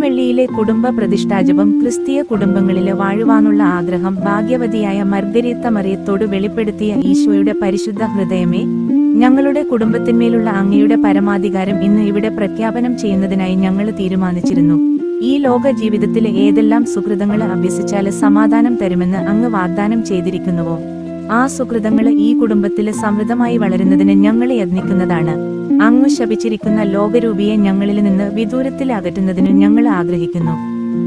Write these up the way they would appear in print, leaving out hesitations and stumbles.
വെള്ളിയിലെ കുടുംബ പ്രതിഷ്ഠാജപം ക്രിസ്തീയ കുടുംബങ്ങളില് വാഴുവാനുള്ള ആഗ്രഹം ഭാഗ്യവതിയായ മർഗരീത്ത മറിയത്തോട് വെളിപ്പെടുത്തിയ ഈശോയുടെ പരിശുദ്ധ ഹൃദയമേ, ഞങ്ങളുടെ കുടുംബത്തിന്മേലുള്ള അങ്ങയുടെ പരമാധികാരം ഇന്ന് ഇവിടെ പ്രഖ്യാപനം ചെയ്യുന്നതിനായി ഞങ്ങൾ തീരുമാനിച്ചിരുന്നു. ഈ ലോക ജീവിതത്തിലെ ഏതെല്ലാം സുകൃതങ്ങള് അഭ്യസിച്ചാല് സമാധാനം തരുമെന്ന് അങ്ങ് വാഗ്ദാനം ചെയ്തിരിക്കുന്നുവോ, ആ സുകൃതങ്ങള് ഈ കുടുംബത്തില് സമൃദ്ധമായി വളരുന്നതിന് ഞങ്ങൾ യത്നിക്കുന്നതാണ്. അങ്ങ് ശപിച്ചിരിക്കുന്ന ലോകരൂപിയെ ഞങ്ങളിൽ നിന്ന് വിദൂരത്തിൽ അകറ്റുന്നതിന് ഞങ്ങൾ ആഗ്രഹിക്കുന്നു.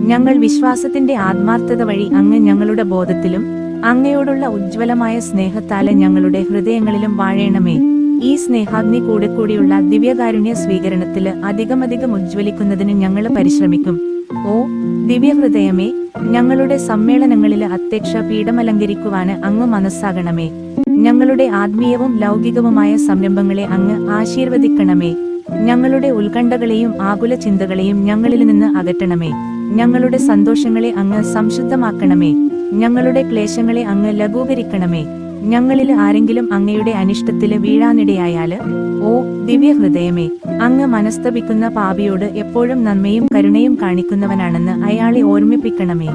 ഞങ്ങൾ വിശ്വാസത്തിന്റെ ആത്മാർത്ഥത വഴി അങ്ങ് ഞങ്ങളുടെ ബോധത്തിലും അങ്ങയോടുള്ള ഉജ്ജ്വലമായ സ്നേഹത്താല് ഞങ്ങളുടെ ഹൃദയങ്ങളിലും വാഴേണമേ. ഈ സ്നേഹാഗ്നി കൂടെക്കൂടിയുള്ള ദിവ്യകാരുണ്യ സ്വീകരണത്തില് അധികമധികം ഉജ്ജ്വലിക്കുന്നതിന് ഞങ്ങൾ പരിശ്രമിക്കും. ഓ ദിവ്യഹൃദയമേ, ഞങ്ങളുടെ സമ്മേളനങ്ങളില് അധ്യക്ഷ പീഠമലങ്കരിക്കുവാന് അങ്ങ് മനസ്സാകണമേ. ഞങ്ങളുടെ ആത്മീയവും ലൗകികവുമായ സംരംഭങ്ങളെ അങ്ങ് ആശീർവദിക്കണമേ. ഞങ്ങളുടെ ഉത്കണ്ഠകളെയും ആകുല ചിന്തകളെയും ഞങ്ങളിൽ നിന്ന് അകറ്റണമേ. ഞങ്ങളുടെ സന്തോഷങ്ങളെ അങ്ങ് സംശുദ്ധമാക്കണമേ. ഞങ്ങളുടെ ക്ലേശങ്ങളെ അങ്ങ് ലഘൂകരിക്കണമേ. ഞങ്ങളിൽ ആരെങ്കിലും അങ്ങയുടെ അനിഷ്ടത്തില് വീഴാനിടയായാല്, ഓ ദിവ്യഹൃദയമേ, അങ്ങ് മനസ്തപിക്കുന്ന പാപിയോട് എപ്പോഴും നന്മയും കരുണയും കാണിക്കുന്നവനാണെന്ന് അയാളെ ഓർമ്മിപ്പിക്കണമേ.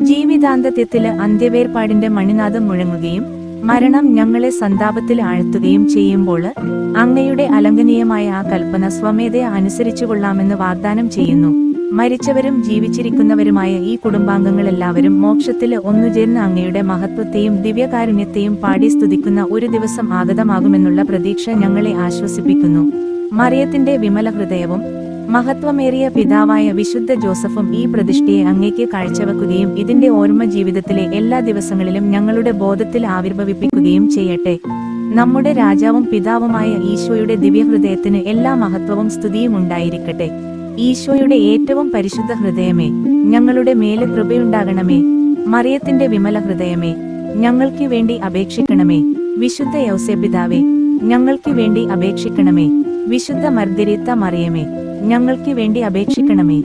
ജീവിതാന്ത്യത്തില് അന്ത്യവേർപാടിന്റെ മണിനാദം മുഴങ്ങുകയും മരണം ഞങ്ങളെ സന്താപത്തിൽ ആഴ്ത്തുകയും ചെയ്യുമ്പോള് അങ്ങയുടെ അലംഘനീയമായ ആ കൽപ്പന സ്വമേധയ അനുസരിച്ചുകൊള്ളാമെന്ന് വാഗ്ദാനം ചെയ്യുന്നു. മരിച്ചവരും ജീവിച്ചിരിക്കുന്നവരുമായ ഈ കുടുംബാംഗങ്ങളെല്ലാവരും മോക്ഷത്തില് ഒന്നുചേർന്ന് അങ്ങയുടെ മഹത്വത്തെയും ദിവ്യകാരുണ്യത്തെയും പാടി സ്തുതിക്കുന്ന ഒരു ദിവസം ആഗതമാകുമെന്നുള്ള പ്രതീക്ഷ ഞങ്ങളെ ആശ്വസിപ്പിക്കുന്നു. മറിയത്തിന്റെ വിമല ഹൃദയവും മഹത്വമേറിയ പിതാവായ വിശുദ്ധ ജോസഫും ഈ പ്രതിഷ്ഠയെ അങ്ങേക്ക് കാഴ്ചവെക്കുകയും ഇതിന്റെ ഓർമ്മ ജീവിതത്തിലെ എല്ലാ ദിവസങ്ങളിലും ഞങ്ങളുടെ ബോധത്തിൽ ആവിർഭവിപ്പിക്കുകയും ചെയ്യട്ടെ. നമ്മുടെ രാജാവും പിതാവുമായ ഈശോയുടെ ദിവ്യഹൃദയത്തിന് എല്ലാ മഹത്വവും സ്തുതിയും ഉണ്ടായിരിക്കട്ടെ. ഈശോയുടെ ഏറ്റവും പരിശുദ്ധ ഹൃദയമേ, ഞങ്ങളുടെ മേല് കൃപയുണ്ടാകണമേ. മറിയത്തിന്റെ വിമല ഹൃദയമേ, ഞങ്ങൾക്ക് വേണ്ടി അപേക്ഷിക്കണമേ. വിശുദ്ധ യൗസേപിതാവേ, ഞങ്ങൾക്ക് വേണ്ടി അപേക്ഷിക്കണമേ. വിശുദ്ധ മർഗരീത്ത മറിയമേ, ഞങ്ങൾക്ക് വേണ്ടി അപേക്ഷിക്കണമേ.